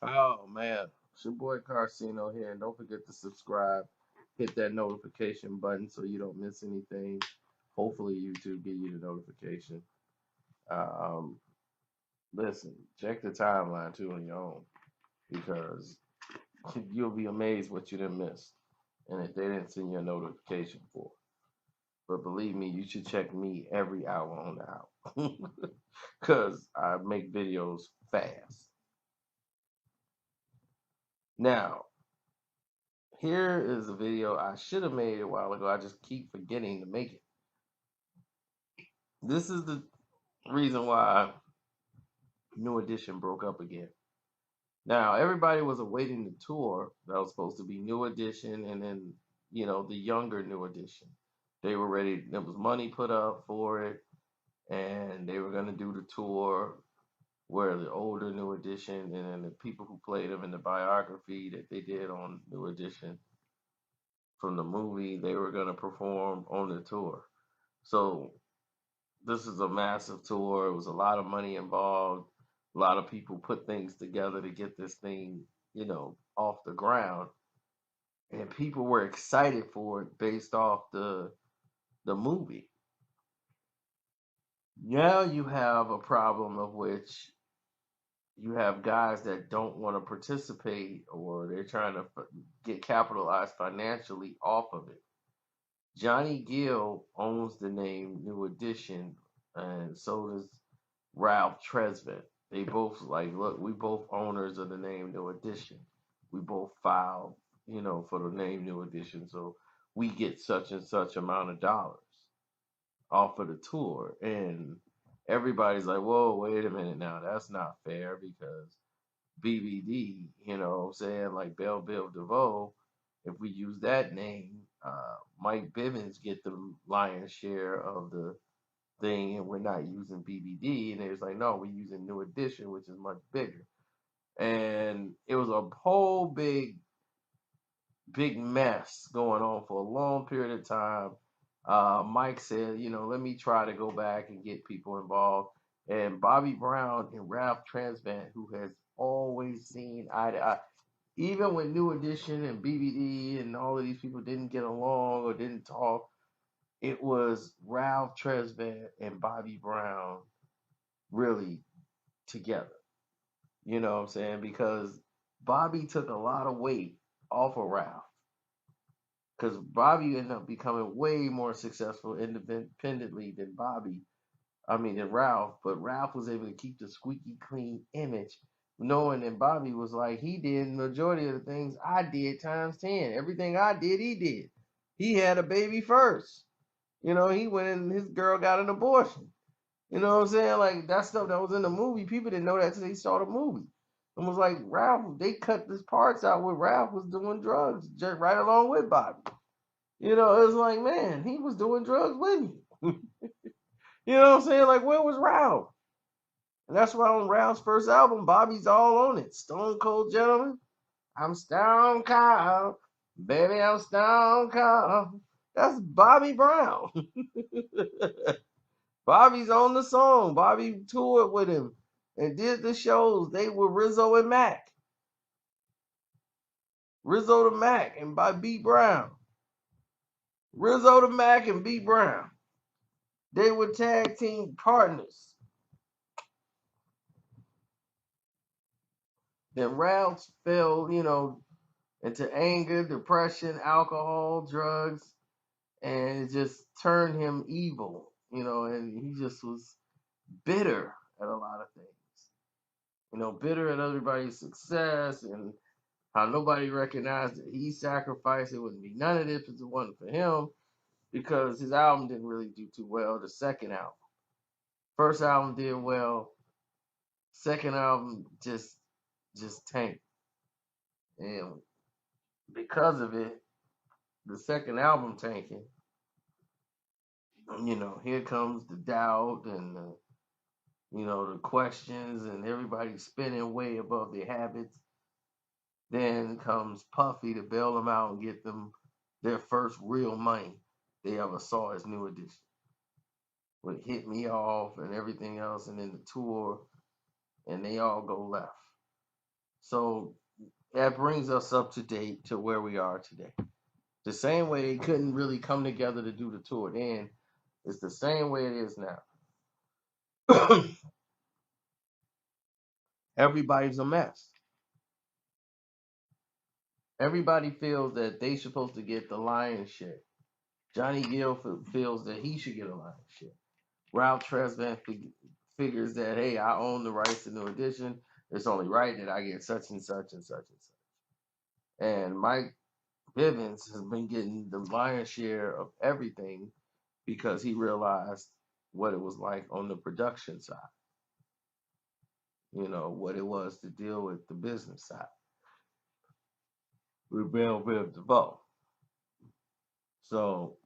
Oh man, it's your boy Carcino here, and don't forget to subscribe, hit that notification button so you don't miss anything. Hopefully, YouTube give you the notification. Um, Listen, check the timeline too on your own because you'll be amazed what you didn't miss, and if they didn't send you a notification for. But believe me, you should check me every hour on the hour because I make videos fast. Now, here is a video I should have made a while ago. I just keep forgetting to make it. This is the reason why New Edition broke up again. Now, everybody was awaiting the tour that was supposed to be New Edition and then, the younger New Edition. They were ready, there was money put up for it, and they were going to do the tour where the older New Edition and then the people who played them in the biography that they did on New Edition from the movie, they were going to perform on the tour. So this is a massive tour. It was a lot of money involved. A lot of people put things together to get this thing, off the ground. And people were excited for it based off the movie. Now you have a problem of which you have guys that don't want to participate or they're trying to get capitalized financially off of it. Johnny Gill owns the name New Edition, and so does Ralph Tresvant. They both like, look, we both owners of the name New Edition. We both filed, for the name New Edition, so we get such and such amount of dollars off of the tour. And everybody's like, whoa, wait a minute now, that's not fair because BBD, what I'm saying, like Bell Bill DeVoe, if we use that name, Mike Bivens get the lion's share of the thing, and we're not using BBD. And they was like, no, we're using New Edition, which is much bigger. And it was a whole big mess going on for a long period of time. Mike said, let me try to go back and get people involved. And Bobby Brown and Ralph Transvant, who has always seen eye to eye, even when New Edition and BBD and all of these people didn't get along or didn't talk, it was Ralph Tresvant and Bobby Brown really together. You know what I'm saying? Because Bobby took a lot of weight off of Ralph. Because Bobby ended up becoming way more successful independently than Ralph. But Ralph was able to keep the squeaky clean image, knowing that Bobby was like, he did majority of the things I did times 10. Everything I did, he did. He had a baby first. He went and his girl got an abortion. You know what I'm saying? Like that stuff that was in the movie, people didn't know that until they saw the movie. It was like Ralph, they cut this parts out where Ralph was doing drugs just right along with Bobby. It was like, man, he was doing drugs with me. You know what I'm saying? Like, where was Ralph? And that's why on Ralph's first album, Bobby's all on it. Stone Cold Gentleman. I'm Stone Cold. Baby, I'm Stone Cold. That's Bobby Brown. Bobby's on the song. Bobby toured with him and did the shows. They were Rizzo and Mac. Rizzo to Mac and by B Brown. Rizzo to Mac and B Brown. They were tag team partners. Then Ralph fell, into anger, depression, alcohol, drugs, and it just turned him evil, and he just was bitter at a lot of things. Bitter at everybody's success and how nobody recognized that he sacrificed. It wouldn't be none of this if it wasn't for him because his album didn't really do too well. The second album, first album did well. Second album just tanked, and because of it, the second album tanking. Here comes the doubt and the questions and everybody spinning way above their habits. Then comes Puffy to bail them out and get them their first real money they ever saw as New Edition. With Hit Me Off and everything else, and then the tour, and they all go left. So that brings us up to date to where we are today. The same way they couldn't really come together to do the tour then, it's the same way it is now. Everybody's a mess. Everybody feels that they supposed to get the lion's share. Johnny Gill feels that he should get a lion's share. Ralph Tresvant figures that, hey, I own the rights to New Edition. It's only right that I get such and such and such and such. And Mike Bivens has been getting the lion's share of everything because he realized what it was like on the production side. You know, what it was to deal with the business side with Bill Biv DeVoe. So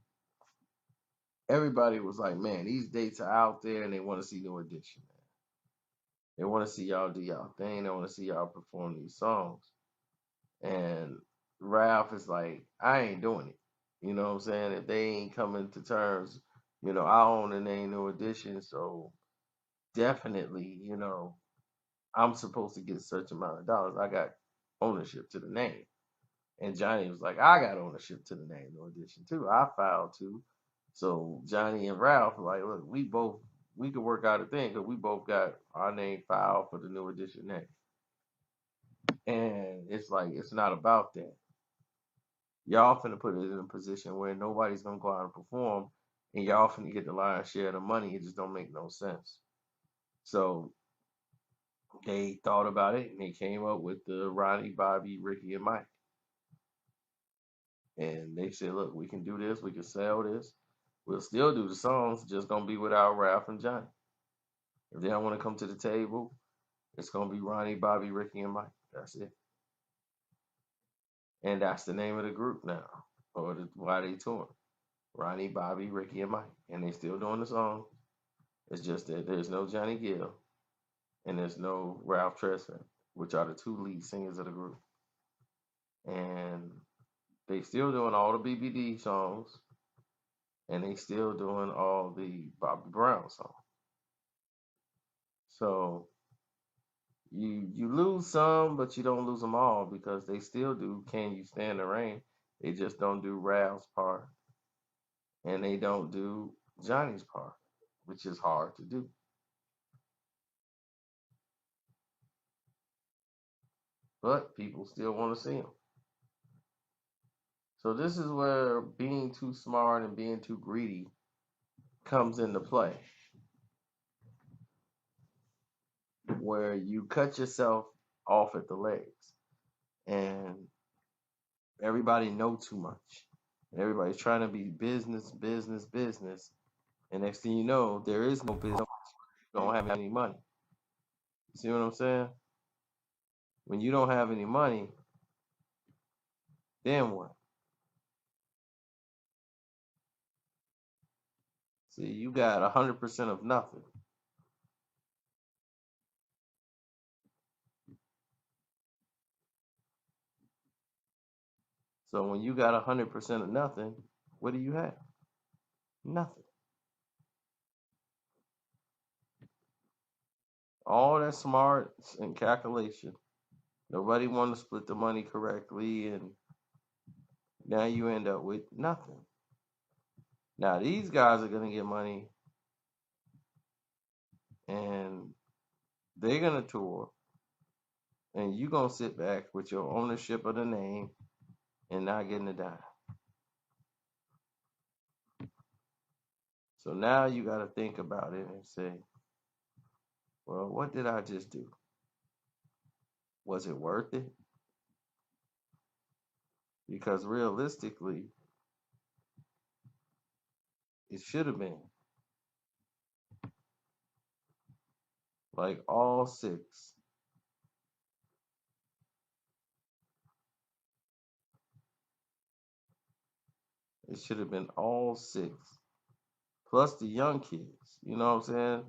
everybody was like, man, these dates are out there and they want to see New Edition, man. They want to see y'all do y'all thing. They want to see y'all perform these songs. And Ralph is like, I ain't doing it. You know what I'm saying? If they ain't coming to terms, you know, I own the name New Edition, so definitely, you know, I'm supposed to get such amount of dollars. I got ownership to the name. And Johnny was like, I got ownership to the name New Edition too. I filed too. So Johnny and Ralph were like, look, we could work out a thing because we both got our name filed for the New Edition name. And it's like, it's not about that. Y'all finna put it in a position where nobody's gonna go out and perform, and y'all finna get the lion's share of the money. It just don't make no sense. So they thought about it and they came up with the Ronnie, Bobby, Ricky, and Mike. And they said, look, we can do this, we can sell this. We'll still do the songs, just gonna be without Ralph and Johnny. If they don't want to come to the table, it's gonna be Ronnie, Bobby, Ricky, and Mike. That's it. And that's the name of the group now, or why they touring. Ronnie, Bobby, Ricky, and Mike. And they still doing the song. It's just that there's no Johnny Gill and there's no Ralph Tresvant, which are the two lead singers of the group. And they still doing all the BBD songs, and they still doing all the Bobby Brown songs. So you lose some, but you don't lose them all because they still do Can You Stand the Rain. They just don't do Ralph's part, and they don't do Johnny's part, which is hard to do. But people still want to see them. So this is where being too smart and being too greedy comes into play, where you cut yourself off at the legs, and everybody know too much, and everybody's trying to be business, business, business, and next thing you know, there is no business. You don't have any money. You see what I'm saying? When you don't have any money, then what? See, you got 100% of nothing. So when you got 100% of nothing, what do you have? Nothing. All that smarts and calculation. Nobody wanted to split the money correctly, and now you end up with nothing. Now these guys are gonna get money, and they're gonna tour, and you gonna sit back with your ownership of the name and not getting a dime. So now you got to think about it and say, well, what did I just do? Was it worth it? Because realistically, it should have been. Like all six. It should have been all six. Plus the young kids. You know what I'm saying?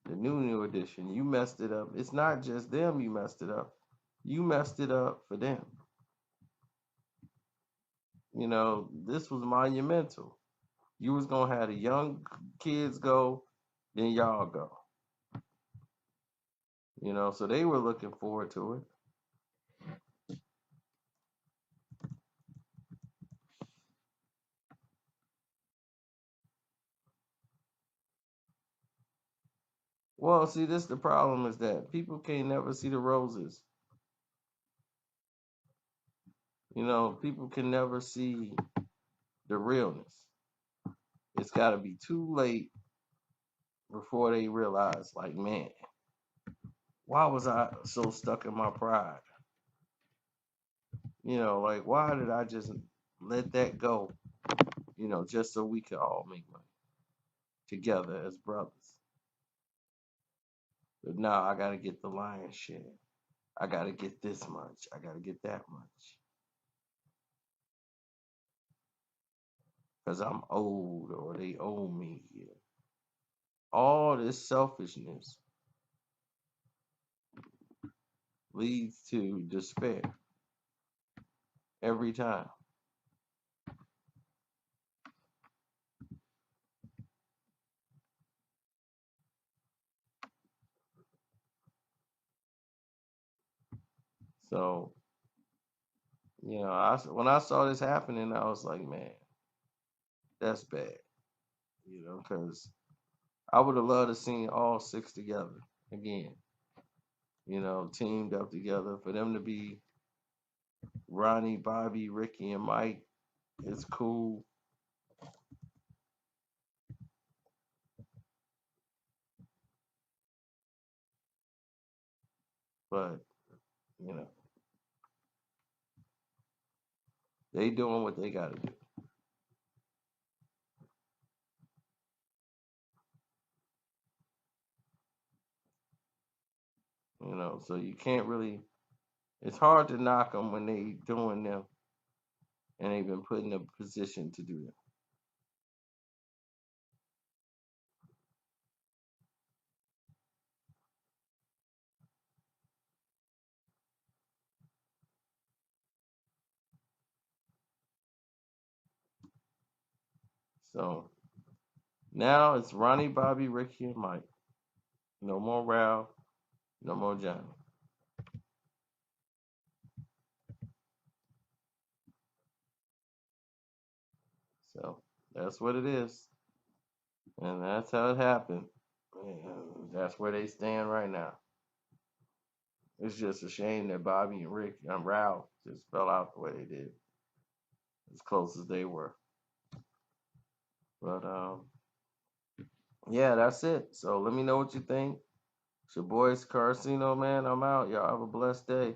The new edition. You messed it up. It's not just them you messed it up. You messed it up for them. You know, this was monumental. You was gonna have the young kids go, then y'all go. You know, so they were looking forward to it. Well, see, this the problem is that people can't never see the roses. You know, people can never see the realness. It's got to be too late before they realize, like, man, why was I so stuck in my pride? You know, like, why did I just let that go? You know, just so we could all make money together as brothers. But now I got to get the lion's share. I got to get this much. I got to get that much. Because I'm old or they owe me. All this selfishness leads to despair every time. So, you know, when I saw this happening, I was like, man, that's bad. You know, because I would have loved to seen all six together again. You know, teamed up together for them to be Ronnie, Bobby, Ricky, and Mike. It's cool, but you know, they doing what they got to do. You know, so you can't really. It's hard to knock them when they doing them, and they've been put in a position to do them. So now it's Ronnie, Bobby, Ricky, and Mike. No more Ralph. No more Johnny. So that's what it is, and that's how it happened. And that's where they stand right now. It's just a shame that Bobby and Rick and Ralph just fell out the way they did, as close as they were. But yeah, that's it. So let me know what you think. It's your boy Carcino, man. I'm out. Y'all have a blessed day.